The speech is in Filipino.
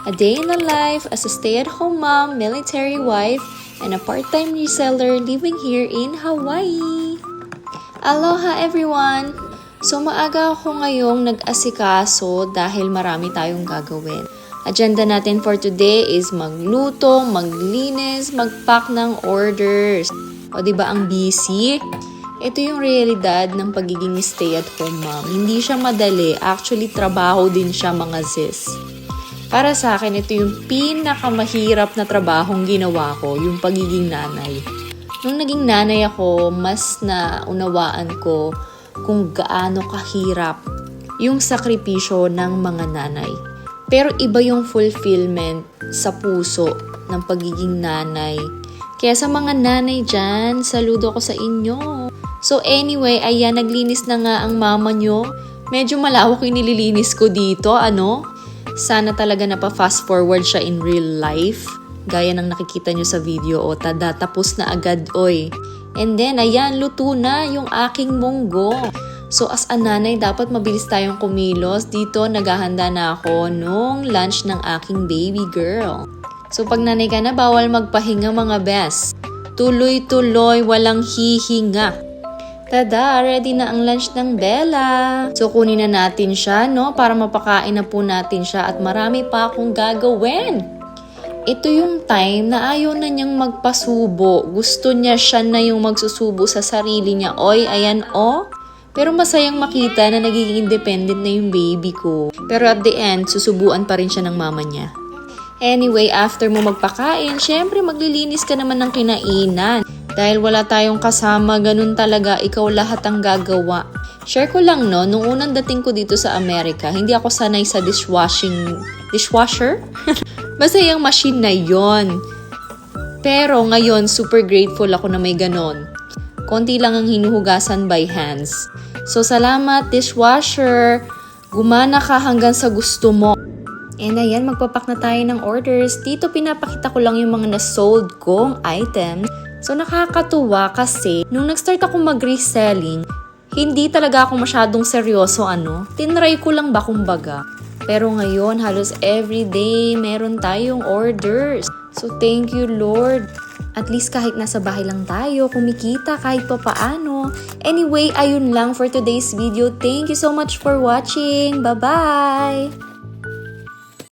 A day in the life as a stay-at-home mom, military wife, and a part-time reseller living here in Hawaii. Aloha everyone! So maaga ako ngayong nag-asikaso dahil marami tayong gagawin. Agenda natin for today is magluto, maglinis, mag-pack ng orders. O diba ang busy? Ito yung realidad ng pagiging stay-at-home mom. Hindi siya madali. Actually, trabaho din siya mga sis. Para sa akin, ito yung pinakamahirap na trabahong ginawa ko, yung pagiging nanay. Nung naging nanay ako, mas naunawaan ko kung gaano kahirap yung sakripisyo ng mga nanay. Pero iba yung fulfillment sa puso ng pagiging nanay. Kaya sa mga nanay dyan, saludo ko sa inyo. So anyway, ayan, naglinis na nga ang mama nyo. Medyo malawak yung nililinis ko dito, ano? Sana talaga napa-fast forward siya in real life. Gaya ng nakikita nyo sa video, o tada, tapos na agad, oy. And then, ayan, luto na yung aking munggo. So as a nanay, dapat mabilis tayong kumilos. Dito, naghahanda na ako nung lunch ng aking baby girl. So pag nanay ka na, bawal magpahinga mga best. Tuloy-tuloy, walang hihinga. Tada, ready na ang lunch ng Bella. So kunin na natin siya, no? Para mapakain na po natin siya at marami pa akong gagawin. Ito yung time na ayaw na niyang magpasubo. Gusto niya siya na yung magsusubo sa sarili niya. Oy, ayan oh. Pero masayang makita na nagiging independent na yung baby ko. Pero at the end, susubuan pa rin siya ng mama niya. Anyway, after mo magpakain, syempre maglilinis ka naman ng kinainan. Dahil wala tayong kasama, ganun talaga, ikaw lahat ang gagawa. Share ko lang no, nung unang dating ko dito sa Amerika, hindi ako sanay sa dishwasher? Basta yung machine na yon. Pero ngayon, super grateful ako na may ganon. Konti lang ang hinuhugasan by hands. So salamat dishwasher, gumana ka hanggang sa gusto mo. And ayan, magpapak na tayo ng orders. Dito pinapakita ko lang yung mga na-sold kong items. So nakakatuwa kasi nung nag-start ako mag-reselling, hindi talaga ako masyadong seryoso Tinry ko lang ba kumbaga. Pero ngayon halos everyday meron tayong orders. So thank you Lord. At least kahit nasa bahay lang tayo, kumikita kahit pa paano. Anyway, ayun lang for today's video. Thank you so much for watching. Bye-bye!